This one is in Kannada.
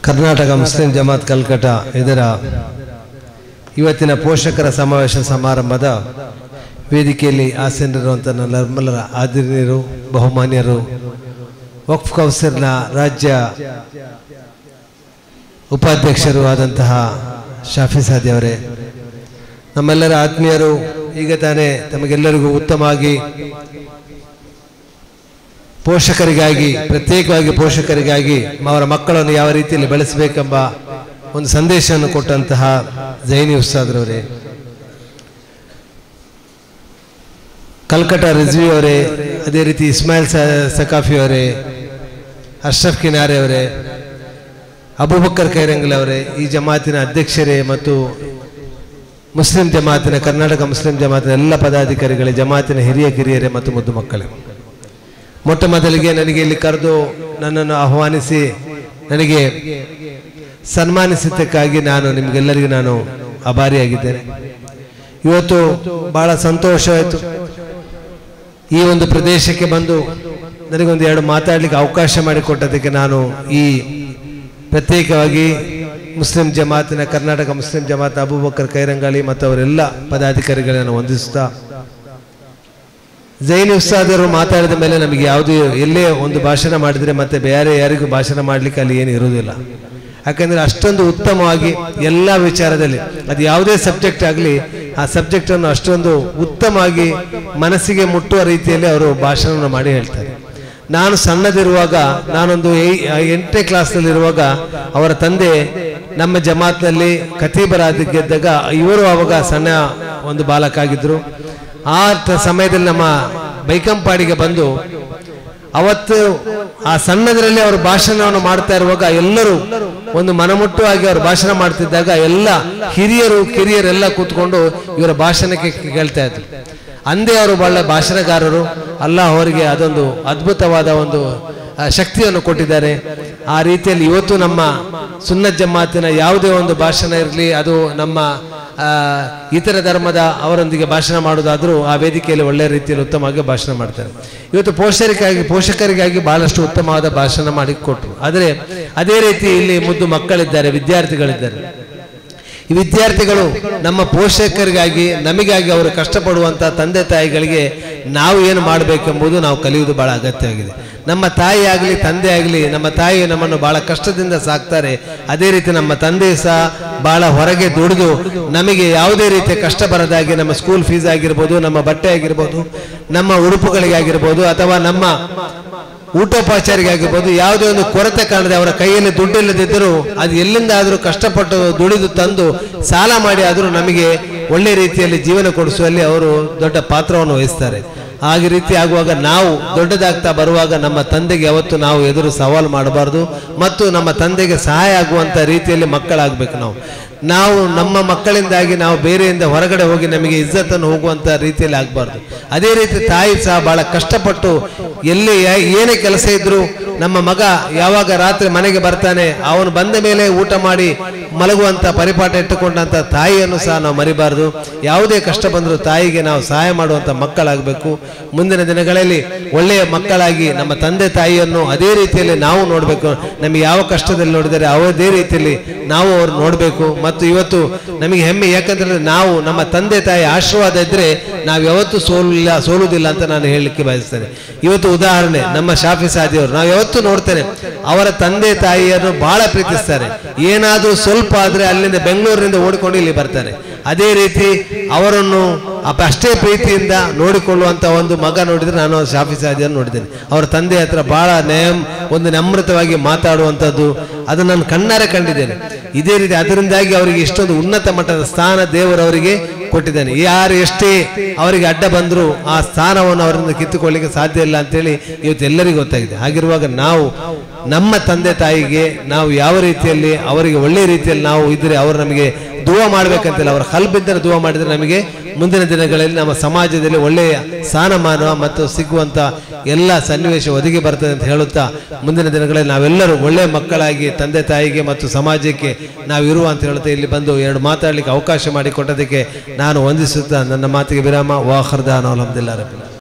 ಕರ್ನಾಟಕ ಮುಸ್ಲಿಂ ಜಮಾತ್ ಕಲ್ಕಟ ಇದರ ಇವತ್ತಿನ ಪೋಷಕರ ಸಮಾವೇಶ ಸಮಾರಂಭದ ವೇದಿಕೆಯಲ್ಲಿ ಆಸೀನರಿರುವಂಥ ನಮ್ಮೆಲ್ಲರ ಆದರಣೀಯರು ಬಹುಮಾನ್ಯರು ವಕ್ಫ್ ಕೌನ್ಸಿಲ್ನ ರಾಜ್ಯ ಉಪಾಧ್ಯಕ್ಷರು ಆದಂತಹ ಶಾಫಿ ಸಾದಿ ಅವರೇ, ನಮ್ಮೆಲ್ಲರ ಆತ್ಮೀಯರು, ಈಗ ತಾನೇ ತಮಗೆಲ್ಲರಿಗೂ ಉತ್ತಮವಾಗಿ ಪೋಷಕರಿಗಾಗಿ ಪ್ರತ್ಯೇಕವಾಗಿ ಪೋಷಕರಿಗಾಗಿ ಅವರ ಮಕ್ಕಳನ್ನು ಯಾವ ರೀತಿಯಲ್ಲಿ ಬೆಳೆಸಬೇಕೆಂಬ ಒಂದು ಸಂದೇಶವನ್ನು ಕೊಟ್ಟಂತಹ ಜೈನಿ ಉಸ್ತಾದ್ರವರೇ, ಕಲ್ಕಟ ರಿಜ್ವಿ ಅವರೇ, ಅದೇ ರೀತಿ ಇಸ್ಮಾಯಿಲ್ ಸಕಾಫಿ ಅವರೇ, ಅಶ್ರಫ್ ಕಿನಾರೆ ಅವರೇ, ಅಬೂಬಕರ್ ಖೈರಂಗಲ್ ಅವರೇ, ಈ ಜಮಾತಿನ ಅಧ್ಯಕ್ಷರೇ ಮತ್ತು ಮುಸ್ಲಿಂ ಜಮಾತಿನ ಕರ್ನಾಟಕ ಮುಸ್ಲಿಂ ಜಮಾತಿನ ಎಲ್ಲ ಪದಾಧಿಕಾರಿಗಳೇ, ಜಮಾತಿನ ಹಿರಿಯ ಕಿರಿಯರೇ ಮತ್ತು ಮುದ್ದು ಮಕ್ಕಳೇ, ಮೊಟ್ಟ ಮೊದಲಿಗೆ ನನಗೆ ಇಲ್ಲಿ ಕರೆದು ನನ್ನನ್ನು ಆಹ್ವಾನಿಸಿ ನನಗೆ ಸನ್ಮಾನಿಸಿದ್ದಕ್ಕಾಗಿ ನಿಮಗೆಲ್ಲರಿಗೂ ನಾನು ಆಭಾರಿಯಾಗಿದ್ದೇನೆ. ಇವತ್ತು ಬಹಳ ಸಂತೋಷವಾಯಿತು. ಈ ಒಂದು ಪ್ರದೇಶಕ್ಕೆ ಬಂದು ನನಗೊಂದು ಎರಡು ಮಾತಾಡಲಿಕ್ಕೆ ಅವಕಾಶ ಮಾಡಿಕೊಟ್ಟದಕ್ಕೆ ನಾನು ಈ ಪ್ರತ್ಯೇಕವಾಗಿ ಮುಸ್ಲಿಂ ಜಮಾತಿನ ಕರ್ನಾಟಕ ಮುಸ್ಲಿಂ ಜಮಾತ್ ಅಬೂಬಕರ್ ಖೈರಂಗಾಳಿ ಮತ್ತು ಅವರೆಲ್ಲ ಪದಾಧಿಕಾರಿಗಳನ್ನು ವಂದಿಸುತ್ತಾ, ಜೈನಿ ಉಸ್ತಾದರು ಮಾತಾಡಿದ ಮೇಲೆ ನಮಗೆ ಯಾವುದೇ ಎಲ್ಲೇ ಒಂದು ಭಾಷಣ ಮಾಡಿದರೆ ಮತ್ತೆ ಬೇರೆ ಯಾರಿಗೂ ಭಾಷಣ ಮಾಡಲಿಕ್ಕೆ ಅಲ್ಲಿ ಏನು ಇರುವುದಿಲ್ಲ. ಯಾಕಂದರೆ ಅಷ್ಟೊಂದು ಉತ್ತಮವಾಗಿ ಎಲ್ಲ ವಿಚಾರದಲ್ಲಿ ಅದು ಯಾವುದೇ ಸಬ್ಜೆಕ್ಟ್ ಆಗಲಿ ಆ ಸಬ್ಜೆಕ್ಟನ್ನು ಅಷ್ಟೊಂದು ಉತ್ತಮವಾಗಿ ಮನಸ್ಸಿಗೆ ಮುಟ್ಟುವ ರೀತಿಯಲ್ಲಿ ಅವರು ಭಾಷಣವನ್ನು ಮಾಡಿ ಹೇಳ್ತಾರೆ. ನಾನು ಸಣ್ಣದಿರುವಾಗ, ನಾನೊಂದು 8ನೇ ಕ್ಲಾಸ್ನಲ್ಲಿರುವಾಗ ಅವರ ತಂದೆ ನಮ್ಮ ಜಮಾತ್ನಲ್ಲಿ ಖತೀಬರಾಗಿದ್ದಾಗ ಇವರು ಆವಾಗ ಸಣ್ಣ ಒಂದು ಬಾಲಕ ಆಗಿದ್ದರು. ಆ ಸಮಯದಲ್ಲಿ ನಮ್ಮ ಬೈಕಂಪಾಡಿಗೆ ಬಂದು ಅವತ್ತು ಆ ಸಣ್ಣದರಲ್ಲಿ ಅವರು ಭಾಷಣವನ್ನು ಮಾಡ್ತಾ ಇರುವಾಗ ಎಲ್ಲರೂ ಒಂದು ಮನಮುಟ್ಟುವಾಗಿ ಅವರು ಭಾಷಣ ಮಾಡ್ತಿದ್ದಾಗ ಎಲ್ಲ ಹಿರಿಯರು ಕಿರಿಯರೆಲ್ಲ ಕೂತ್ಕೊಂಡು ಇವರ ಭಾಷಣಕ್ಕೆ ಕೇಳ್ತಾ ಇದ್ರು. ಅಂದೇ ಅವರು ಬಹಳ ಭಾಷಣಗಾರರು. ಅಲ್ಲಾಹ್ ಅವರಿಗೆ ಅದೊಂದು ಅದ್ಭುತವಾದ ಒಂದು ಶಕ್ತಿಯನ್ನು ಕೊಟ್ಟಿದ್ದಾರೆ. ಆ ರೀತಿಯಲ್ಲಿ ಇವತ್ತು ನಮ್ಮ ಸುನ್ನತ್ ಜಮಾತಿನ ಯಾವುದೇ ಒಂದು ಭಾಷಣ ಇರಲಿ, ಅದು ನಮ್ಮ ಇತರ ಧರ್ಮದ ಅವರೊಂದಿಗೆ ಭಾಷಣ ಮಾಡೋದಾದರೂ ಆ ವೇದಿಕೆಯಲ್ಲಿ ಒಳ್ಳೆಯ ರೀತಿಯಲ್ಲಿ ಉತ್ತಮವಾಗಿ ಭಾಷಣ ಮಾಡ್ತಾರೆ. ಇವತ್ತು ಪೋಷಕರಿಗಾಗಿ ಬಹಳಷ್ಟು ಉತ್ತಮವಾದ ಭಾಷಣ ಮಾಡಿಕೊಟ್ರು. ಆದರೆ ಅದೇ ರೀತಿ ಇಲ್ಲಿ ಮುದ್ದು ಮಕ್ಕಳಿದ್ದಾರೆ, ವಿದ್ಯಾರ್ಥಿಗಳಿದ್ದಾರೆ. ಈ ವಿದ್ಯಾರ್ಥಿಗಳು ನಮ್ಮ ಪೋಷಕರಿಗಾಗಿ ನಮಗಾಗಿ ಅವರು ಕಷ್ಟಪಡುವಂಥ ತಂದೆ ತಾಯಿಗಳಿಗೆ ನಾವು ಏನು ಮಾಡಬೇಕೆಂಬುದು ನಾವು ಕಲಿಯುವುದು ಬಹಳ ಅಗತ್ಯವಾಗಿದೆ. ನಮ್ಮ ತಾಯಿ ಆಗಲಿ ತಂದೆ ಆಗಲಿ, ನಮ್ಮ ತಾಯಿ ನಮ್ಮನ್ನು ಬಹಳ ಕಷ್ಟದಿಂದ ಸಾಕ್ತಾರೆ. ಅದೇ ರೀತಿ ನಮ್ಮ ತಂದೆ ಸಹ ಬಹಳ ಹೊರಗೆ ದುಡಿದು ನಮಗೆ ಯಾವುದೇ ರೀತಿಯ ಕಷ್ಟ ಬರದಾಗಿ ನಮ್ಮ ಸ್ಕೂಲ್ ಫೀಸ್ ಆಗಿರ್ಬೋದು, ನಮ್ಮ ಬಟ್ಟೆ ಆಗಿರ್ಬೋದು, ನಮ್ಮ ಉಡುಪುಗಳಿಗಾಗಿರ್ಬೋದು, ಅಥವಾ ನಮ್ಮ ಊಟೋಪಚಾರಿಗೆ ಆಗಿರ್ಬೋದು, ಯಾವುದೇ ಒಂದು ಕೊರತೆ ಕಾಣದೆ ಅವರ ಕೈಯಲ್ಲಿ ದುಡ್ಡಿಲ್ಲದಿದ್ದರೂ ಅದು ಎಲ್ಲಿಂದ ಆದರೂ ಕಷ್ಟಪಟ್ಟು ದುಡಿದು ತಂದು ಸಾಲ ಮಾಡಿ ಆದರೂ ನಮಗೆ ಒಳ್ಳೆ ರೀತಿಯಲ್ಲಿ ಜೀವನ ಕೊಡಿಸುವಲ್ಲಿ ಅವರು ದೊಡ್ಡ ಪಾತ್ರವನ್ನು ವಹಿಸ್ತಾರೆ. ಹಾಗೆ ರೀತಿ ಆಗುವಾಗ ನಾವು ದೊಡ್ಡದಾಗ್ತಾ ಬರುವಾಗ ನಮ್ಮ ತಂದೆಗೆ ಯಾವತ್ತು ನಾವು ಎದುರು ಸವಾಲು ಮಾಡಬಾರ್ದು ಮತ್ತು ನಮ್ಮ ತಂದೆಗೆ ಸಹಾಯ ಆಗುವಂಥ ರೀತಿಯಲ್ಲಿ ಮಕ್ಕಳಾಗಬೇಕು. ನಾವು ನಮ್ಮ ಮಕ್ಕಳಿಂದಾಗಿ ನಾವು ಬೇರೆಯಿಂದ ಹೊರಗಡೆ ಹೋಗಿ ನಮಗೆ ಇಜ್ಜತನ್ನು ಹೋಗುವಂಥ ರೀತಿಯಲ್ಲಿ ಆಗಬಾರ್ದು. ಅದೇ ರೀತಿ ತಾಯಿ ಸಹ ಬಹಳ ಕಷ್ಟಪಟ್ಟು ಎಲ್ಲಿ ಏನೇ ಕೆಲಸ ಇದ್ದರೂ ನಮ್ಮ ಮಗ ಯಾವಾಗ ರಾತ್ರಿ ಮನೆಗೆ ಬರ್ತಾನೆ ಅವನು ಬಂದ ಮೇಲೆ ಊಟ ಮಾಡಿ ಮಲಗುವಂಥ ಪರಿಪಾಠ ಇಟ್ಟುಕೊಂಡಂಥ ತಾಯಿಯನ್ನು ಸಹ ನಾವು ಮರಿಬಾರ್ದು. ಯಾವುದೇ ಕಷ್ಟ ಬಂದರೂ ತಾಯಿಗೆ ನಾವು ಸಹಾಯ ಮಾಡುವಂಥ ಮಕ್ಕಳಾಗಬೇಕು. ಮುಂದಿನ ದಿನಗಳಲ್ಲಿ ಒಳ್ಳೆಯ ಮಕ್ಕಳಾಗಿ ನಮ್ಮ ತಂದೆ ತಾಯಿಯನ್ನು ಅದೇ ರೀತಿಯಲ್ಲಿ ನಾವು ನೋಡಬೇಕು. ನಮಗೆ ಯಾವ ಕಷ್ಟದಲ್ಲಿ ನೋಡಿದರೆ ಅದೇ ರೀತಿಯಲ್ಲಿ ನಾವು ಅವ್ರು ನೋಡಬೇಕು. ಮತ್ತು ಇವತ್ತು ನಮಗೆ ಹೆಮ್ಮೆ, ಯಾಕಂದ್ರೆ ನಾವು ನಮ್ಮ ತಂದೆ ತಾಯಿ ಆಶೀರ್ವಾದ ಇದ್ದರೆ ನಾವು ಯಾವತ್ತೂ ಸೋಲುವುದಿಲ್ಲ ಅಂತ ನಾನು ಹೇಳಲಿಕ್ಕೆ ಬಯಸ್ತೇನೆ. ಇವತ್ತು ಉದಾಹರಣೆ ನಮ್ಮ ಶಾಫಿ ಸಾದಿಯವರು, ನಾವು ಯಾವತ್ತೂ ನೋಡ್ತೇನೆ ಅವರ ತಂದೆ ತಾಯಿಯನ್ನು ಬಹಳ ಪ್ರೀತಿಸ್ತಾರೆ. ಏನಾದರೂ ಸ್ವಲ್ಪ ಆದರೆ ಅಲ್ಲಿಂದ ಬೆಂಗಳೂರಿನಿಂದ ಓಡಿಕೊಂಡು ಇಲ್ಲಿ ಬರ್ತಾರೆ. ಅದೇ ರೀತಿ ಅವರನ್ನು ಅಷ್ಟೇ ಪ್ರೀತಿಯಿಂದ ನೋಡಿಕೊಳ್ಳುವಂಥ ಒಂದು ಮಗ ನೋಡಿದರೆ ನಾನು ಶಾಫಿ ಸಾದಿಯನ್ನು ನೋಡಿದ್ದೇನೆ. ಅವರ ತಂದೆ ಹತ್ರ ಬಹಳ ಒಂದು ನಮ್ರತವಾಗಿ ಮಾತಾಡುವಂಥದ್ದು ಅದು ನಾನು ಕಣ್ಣಾರೆ ಕಂಡಿದ್ದೇನೆ. ಇದೇ ರೀತಿ ಅದರಿಂದಾಗಿ ಅವರಿಗೆ ಇಷ್ಟೊಂದು ಉನ್ನತ ಮಟ್ಟದ ಸ್ಥಾನ ದೇವರವರಿಗೆ ಕೊಟ್ಟಿದ್ದಾನೆ. ಯಾರು ಎಷ್ಟೇ ಅವರಿಗೆ ಅಡ್ಡ ಬಂದರೂ ಆ ಸ್ಥಾನವನ್ನು ಅವರಿಂದ ಕಿತ್ತುಕೊಳ್ಳಿಕ್ಕೆ ಸಾಧ್ಯ ಇಲ್ಲ ಅಂತೇಳಿ ಇವತ್ತು ಎಲ್ಲರಿಗೂ ಗೊತ್ತಾಗಿದೆ. ಹಾಗಿರುವಾಗ ನಾವು ನಮ್ಮ ತಂದೆ ತಾಯಿಗೆ ನಾವು ಯಾವ ರೀತಿಯಲ್ಲಿ ಅವರಿಗೆ ಒಳ್ಳೆಯ ರೀತಿಯಲ್ಲಿ ನಾವು ಇದ್ದರೆ ಅವರು ನಮಗೆ ದುವಾ ಮಾಡಬೇಕಂತಿಲ್ಲ, ಅವರ ಕಲ್ಬಿದ್ದರೆ ದುವಾ ಮಾಡಿದರೆ ನಮಗೆ ಮುಂದಿನ ದಿನಗಳಲ್ಲಿ ನಮ್ಮ ಸಮಾಜದಲ್ಲಿ ಒಳ್ಳೆಯ ಸ್ಥಾನಮಾನ ಮತ್ತು ಸಿಗುವಂಥ ಎಲ್ಲ ಸನ್ನಿವೇಶ ಒದಗಿ ಬರ್ತದೆ ಅಂತ ಹೇಳುತ್ತಾ, ಮುಂದಿನ ದಿನಗಳಲ್ಲಿ ನಾವೆಲ್ಲರೂ ಒಳ್ಳೆಯ ಮಕ್ಕಳಾಗಿ ತಂದೆ ತಾಯಿಗೆ ಮತ್ತು ಸಮಾಜಕ್ಕೆ ನಾವು ಇರುವ ಅಂತ ಹೇಳುತ್ತಾ ಇಲ್ಲಿ ಬಂದು ಎರಡು ಮಾತಾಡಲಿಕ್ಕೆ ಅವಕಾಶ ಮಾಡಿಕೊಟ್ಟದಕ್ಕೆ ನಾನು ವಂದಿಸುತ್ತಾ ನನ್ನ ಮಾತಿಗೆ ವಿರಾಮ. ವಾಖರ್ದಾನ ಅಲ್ಹಮ್ದುಲಿಲ್ಲಾಹಿ ರಬ್ಬಿಲ್ ಆಲಮೀನ್.